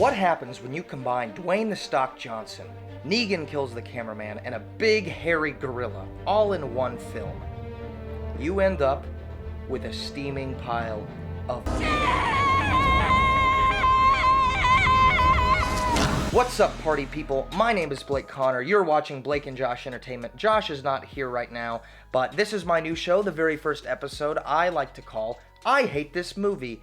What happens when you combine Dwayne the Stock Johnson, Negan kills the cameraman, and a big hairy gorilla all in one film? You end up with a steaming pile of... What's up, party people? My name is Blake Connor. You're watching Blake and Josh Entertainment. Josh is not here right now, but this is my new show, the very first episode I like to call I Hate This Movie.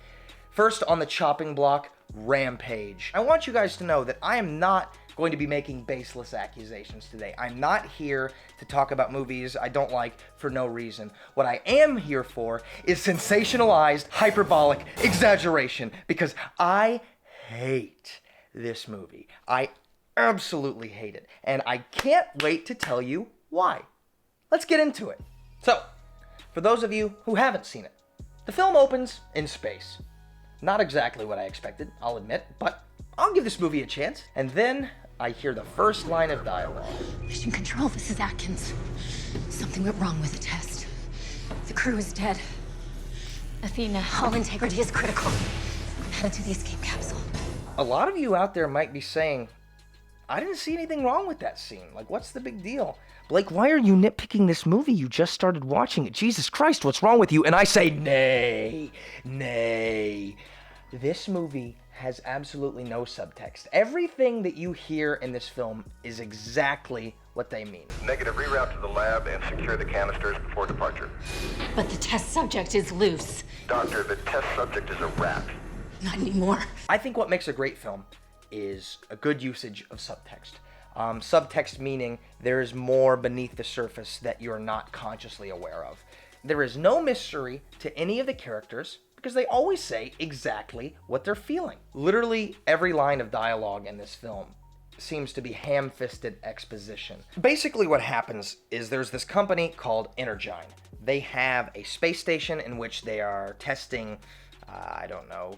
First on the chopping block, Rampage. I want you guys to know that I am not going to be making baseless accusations today. I'm not here to talk about movies I don't like for no reason. What I am here for is sensationalized, hyperbolic exaggeration, because I hate this movie. I absolutely hate it, and I can't wait to tell you why. Let's get into it. So, for those of you who haven't seen it, the film opens in space. Not exactly what I expected, I'll admit, but I'll give this movie a chance. And then I hear the first line of dialogue. Mission Control, this is Atkins. Something went wrong with the test. The crew is dead. Athena, all integrity is critical. Headed to the escape capsule. A lot of you out there might be saying, I didn't see anything wrong with that scene. Like, what's the big deal? Blake, why are you nitpicking this movie? You just started watching it. Jesus Christ, what's wrong with you? And I say, nay. This movie has absolutely no subtext. Everything that you hear in this film is exactly what they mean. Negative, reroute to the lab and secure the canisters before departure. But the test subject is loose. Doctor, the test subject is a rat. Not anymore. I think what makes a great film is a good usage of subtext. Subtext meaning there is more beneath the surface that you're not consciously aware of. There is no mystery to any of the characters because they always say exactly what they're feeling. Literally every line of dialogue in this film seems to be ham-fisted exposition. Basically what happens is there's this company called Energyne. They have a space station in which they are testing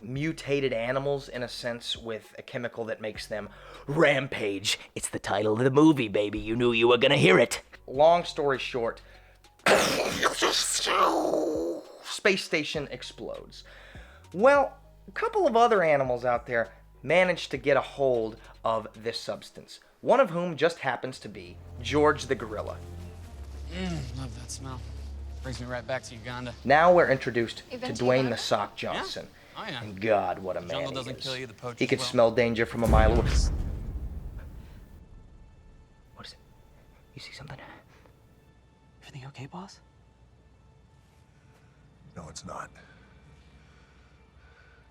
mutated animals in a sense with a chemical that makes them Rampage. It's the title of the movie, baby. You knew you were gonna hear it. Long story short, space station explodes. Well, a couple of other animals out there managed to get a hold of this substance, one of whom just happens to be George the gorilla. Love that smell. Brings me right back to Uganda. Now we're introduced to Even to Dwayne Uganda? the Sock Johnson. Yeah? Oh, yeah. And God, what a man Jungle he doesn't is. kill you, the poachers He could will. smell danger from a mile away. What is it? You see something? Everything okay, boss? No, it's not.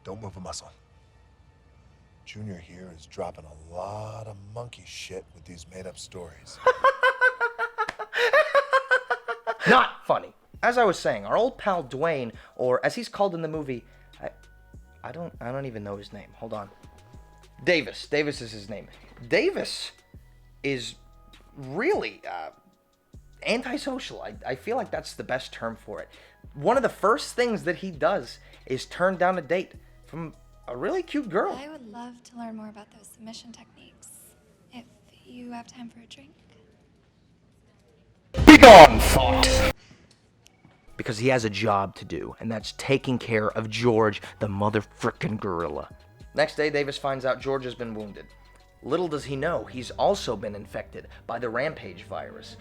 Don't move a muscle. Junior here is dropping a lot of monkey shit with these made-up stories. Not funny. As I was saying, our old pal Dwayne, or as he's called in the movie, I don't even know his name. Hold on. Davis. Davis is his name. Davis is really antisocial. I feel like that's the best term for it. One of the first things that he does is turn down a date from a really cute girl. I would love to learn more about those submission techniques. If you have time for a drink. Begone, thought! Because he has a job to do, and that's taking care of George, the motherfrickin' gorilla. Next day, Davis finds out George has been wounded. Little does he know, he's also been infected by the Rampage virus.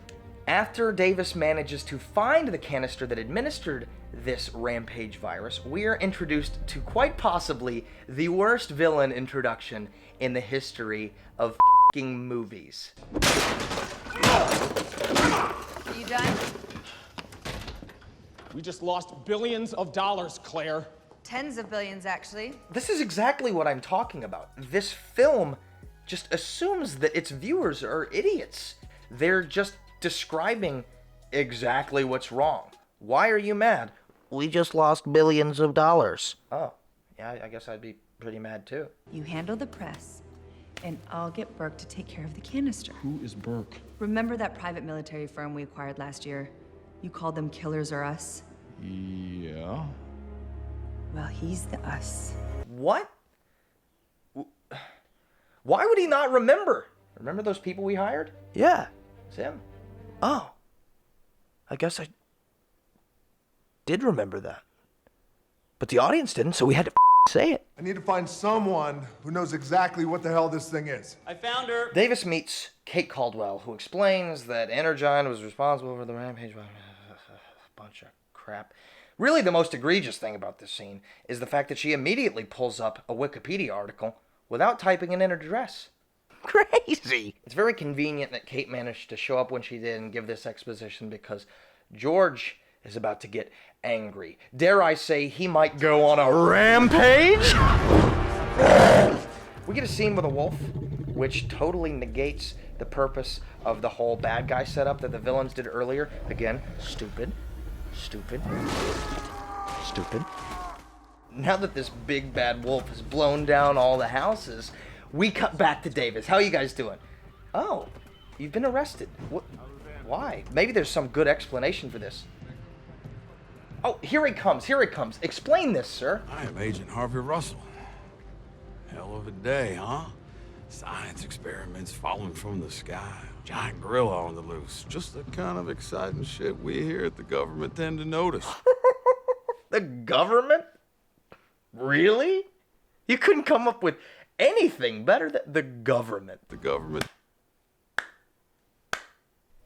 After Davis manages to find the canister that administered this Rampage virus, we're introduced to quite possibly the worst villain introduction in the history of f***ing movies. You done? We just lost billions of dollars, Claire. Tens of billions, actually. This is exactly what I'm talking about. This film just assumes that its viewers are idiots. They're just describing exactly what's wrong. Why are you mad? We just lost billions of dollars. Oh, yeah, I guess I'd be pretty mad too. You handle the press, and I'll get Burke to take care of the canister. Who is Burke? Remember that private military firm we acquired last year? You called them Killers or Us? Yeah. Well, he's the us. What? Why would he not remember? Remember those people we hired? Yeah, it's him. Oh, I guess I did remember that. But the audience didn't, so we had to say it. I need to find someone who knows exactly what the hell this thing is. I found her. Davis meets Kate Caldwell, who explains that Energyne was responsible for the Rampage. Bunch of crap. Really, the most egregious thing about this scene is the fact that she immediately pulls up a Wikipedia article without typing it in her address. Crazy! It's very convenient that Kate managed to show up when she did and give this exposition because George is about to get angry. Dare I say he might go on a rampage? We get a scene with a wolf, which totally negates the purpose of the whole bad guy setup that the villains did earlier. Again, stupid. Now that this big bad wolf has blown down all the houses, we cut back to Davis. How you guys doing? Oh, you've been arrested. What? Why? Maybe there's some good explanation for this. Oh, here he comes. Explain this, sir. I am Agent Harvey Russell. Hell of a day, huh? Science experiments falling from the sky. Giant gorilla on the loose. Just the kind of exciting shit we here at the government tend to notice. The government? Really? You couldn't come up with anything better than the government. The government.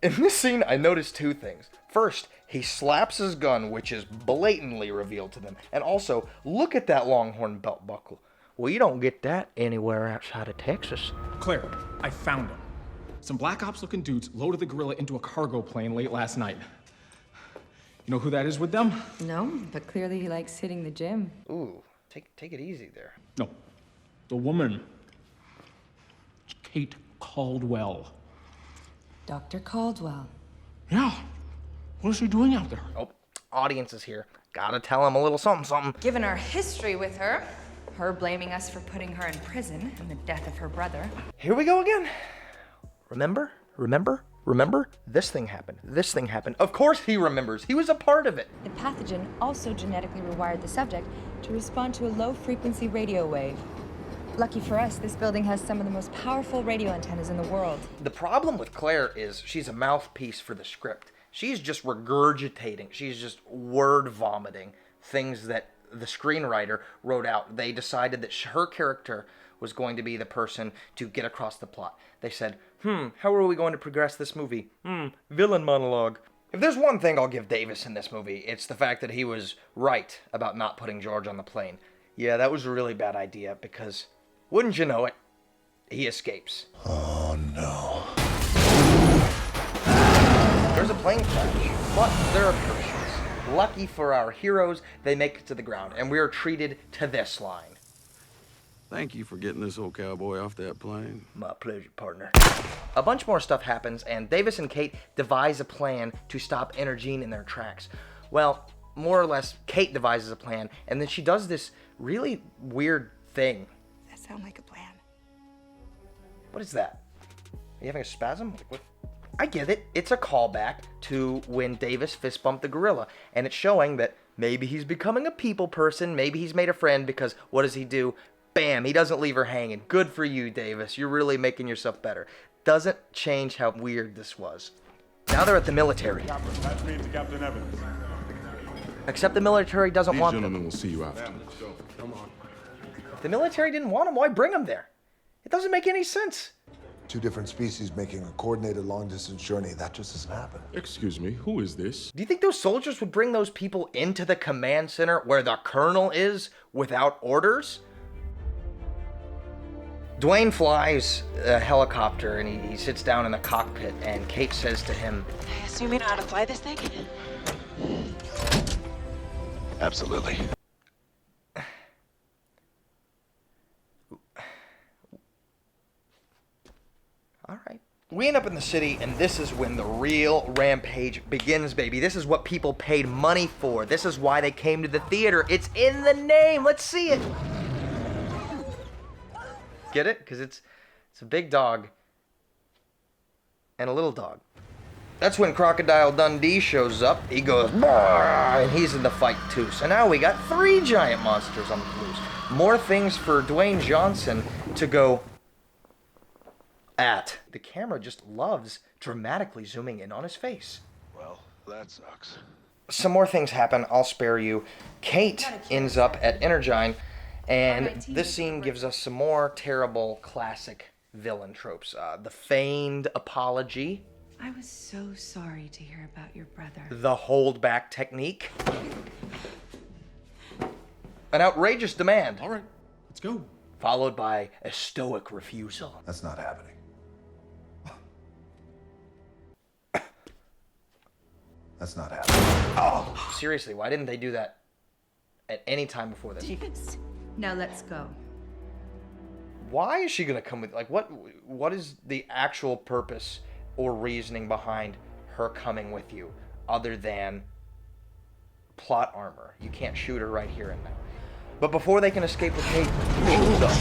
In this scene, I noticed two things. First, he slaps his gun, which is blatantly revealed to them. And also, look at that Longhorn belt buckle. Well, you don't get that anywhere outside of Texas. Claire, I found him. Some Black Ops-looking dudes loaded the gorilla into a cargo plane late last night. You know who that is with them? No, but clearly he likes hitting the gym. Ooh, take it easy there. No, the woman. It's Kate Caldwell. Dr. Caldwell. Yeah. What is she doing out there? Oh, audience is here. Gotta tell him a little something. Given our history with her blaming us for putting her in prison and the death of her brother. Here we go again. Remember? This thing happened. Of course he remembers. He was a part of it. The pathogen also genetically rewired the subject to respond to a low-frequency radio wave. Lucky for us, this building has some of the most powerful radio antennas in the world. The problem with Claire is she's a mouthpiece for the script. She's just regurgitating. She's just word vomiting things that the screenwriter wrote out. They decided that her character was going to be the person to get across the plot. They said, how are we going to progress this movie? Villain monologue. If there's one thing I'll give Davis in this movie, it's the fact that he was right about not putting George on the plane. Yeah, that was a really bad idea because, wouldn't you know it, he escapes. Oh, no. There's a plane crash, but there are parachutes. Lucky for our heroes, they make it to the ground, and we are treated to this line. Thank you for getting this old cowboy off that plane. My pleasure, partner. A bunch more stuff happens, and Davis and Kate devise a plan to stop Energyne in their tracks. Well, more or less, Kate devises a plan, and then she does this really weird thing. That sound like a plan. What is that? Are you having a spasm? What? I get it. It's a callback to when Davis fist bumped the gorilla, and it's showing that maybe he's becoming a people person, maybe he's made a friend, because what does he do? Bam, he doesn't leave her hanging. Good for you, Davis. You're really making yourself better. Doesn't change how weird this was. Now they're at the military. That's me to Captain Evans. Except the military doesn't want them. These gentlemen will see you after. Come on. If the military didn't want him, why bring him there? It doesn't make any sense. Two different species making a coordinated long-distance journey. That just doesn't happen. Excuse me, who is this? Do you think those soldiers would bring those people into the command center where the colonel is without orders? Dwayne flies a helicopter and he sits down in the cockpit, and Kate says to him, I assume you know how to fly this thing? Absolutely. All right. We end up in the city, and this is when the real Rampage begins, baby. This is what people paid money for. This is why they came to the theater. It's in the name. Let's see it. Get it? Because it's a big dog and a little dog. That's when Crocodile Dundee shows up. He goes, "Bah!" and he's in the fight too. So now we got 3 giant monsters on the loose. More things for Dwayne Johnson to go at. The camera just loves dramatically zooming in on his face. Well, that sucks. Some more things happen. I'll spare you. Kate ends up at Energyne, And this scene gives us some more terrible classic villain tropes. The feigned apology. I was so sorry to hear about your brother. The hold-back technique. An outrageous demand. All right, let's go. Followed by a stoic refusal. That's not happening. That's not happening. Oh, seriously, why didn't they do that at any time before this? Davis. Now let's go. Why is she gonna come with, like, what is the actual purpose or reasoning behind her coming with you other than plot armor? You can't shoot her right here and now. But before they can escape with Kate, shoot them.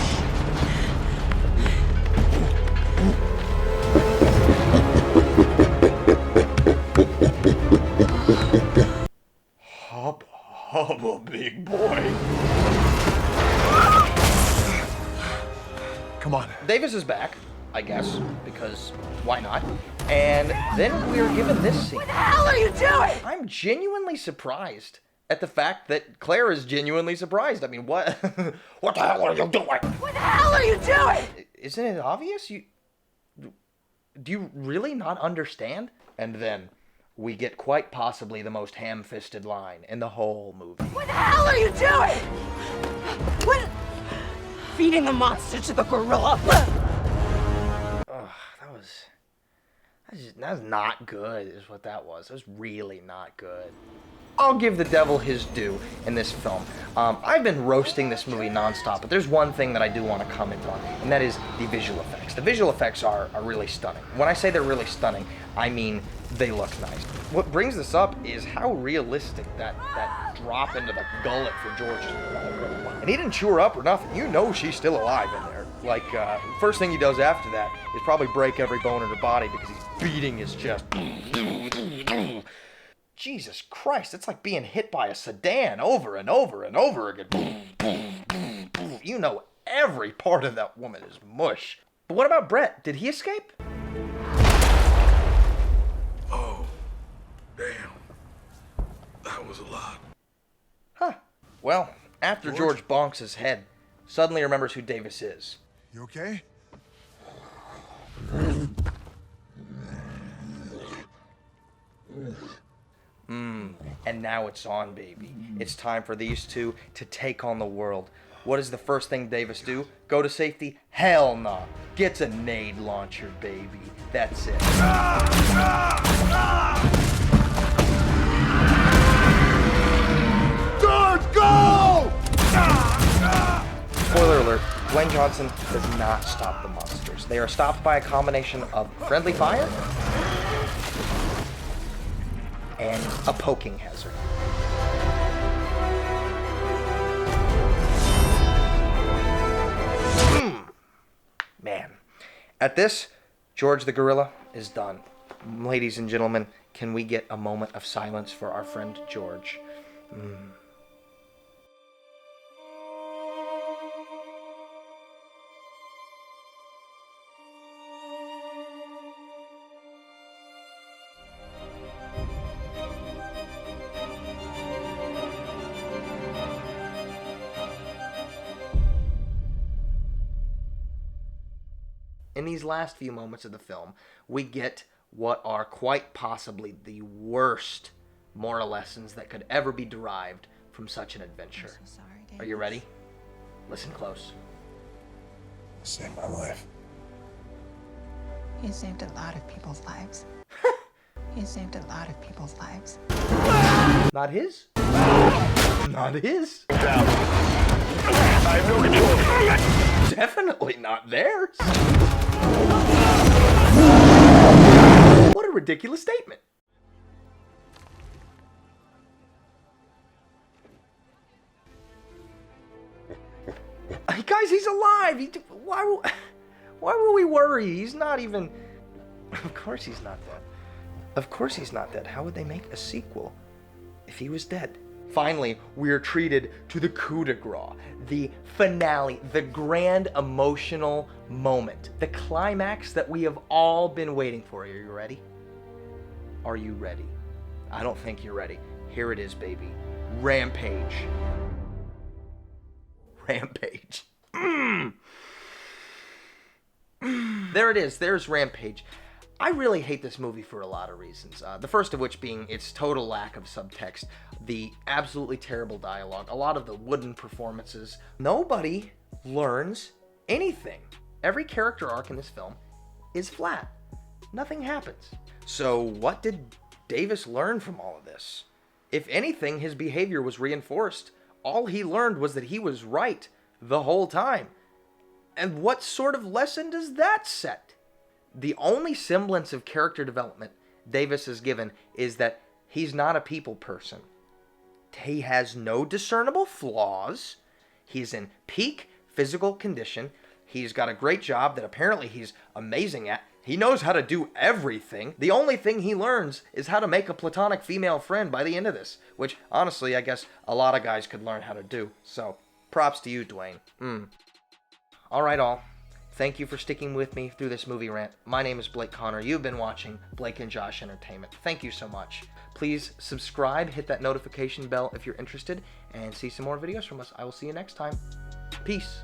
Hubba, big boy. Come on. Davis is back, I guess, because why not? And then we're given this scene. What the hell are you doing? I'm genuinely surprised at the fact that Claire is genuinely surprised. I mean, what? What the hell are you doing? What the hell are you doing? Isn't it obvious? Do you really not understand? And then we get quite possibly the most ham-fisted line in the whole movie. What the hell are you doing? What? Feeding the monster to the gorilla. Ugh, that was not good, is what that was. It was really not good. I'll give the devil his due in this film. I've been roasting this movie nonstop, but there's one thing that I do want to comment on, and that is the visual effects. The visual effects are really stunning. When I say they're really stunning, I mean they look nice. What brings this up is how realistic that drop into the gullet for George is. And he didn't chew her up or nothing. You know she's still alive in there. Like, first thing he does after that is probably break every bone in her body because he's beating his chest. Jesus Christ, it's like being hit by a sedan over and over and over again. You know every part of that woman is mush. But what about Brett? Did he escape? Oh, damn. That was a lot. Huh. Well, after George bonks his head, suddenly remembers who Davis is. You okay? And now it's on, baby. It's time for these two to take on the world. What does the first thing Davis do? Go to safety? Hell no. Gets a nade launcher, baby. That's it. George, go! Spoiler alert, Dwayne Johnson does not stop the monsters. They are stopped by a combination of friendly fire and a poking hazard. Man. At this, George the gorilla is done. Ladies and gentlemen, can we get a moment of silence for our friend George? In these last few moments of the film, we get what are quite possibly the worst moral lessons that could ever be derived from such an adventure. I'm so sorry, Davis. Are you ready? Listen close. You saved my life. You saved a lot of people's lives. You saved a lot of people's lives. Not his? Not his? I have no control. Definitely not theirs. What a ridiculous statement. Guys, he's alive. Why will we worry? He's not even... Of course he's not dead. Of course he's not dead. How would they make a sequel if he was dead? Finally, we are treated to the coup de grace, the finale, the grand emotional moment, the climax that we have all been waiting for. Are you ready? Are you ready? I don't think you're ready. Here it is, baby. Rampage. Rampage. There it is. There's Rampage. I really hate this movie for a lot of reasons. The first of which being its total lack of subtext, the absolutely terrible dialogue, a lot of the wooden performances. Nobody learns anything. Every character arc in this film is flat. Nothing happens. So what did Davis learn from all of this? If anything, his behavior was reinforced. All he learned was that he was right the whole time. And what sort of lesson does that set? The only semblance of character development Davis is given is that he's not a people person. He has no discernible flaws. He's in peak physical condition. He's got a great job that apparently he's amazing at. He knows how to do everything. The only thing he learns is how to make a platonic female friend by the end of this, which honestly I guess a lot of guys could learn how to do. So props to you, Dwayne. Alright all. Thank you for sticking with me through this movie rant. My name is Blake Connor. You've been watching Blake and Josh Entertainment. Thank you so much. Please subscribe, hit that notification bell if you're interested, and see some more videos from us. I will see you next time. Peace.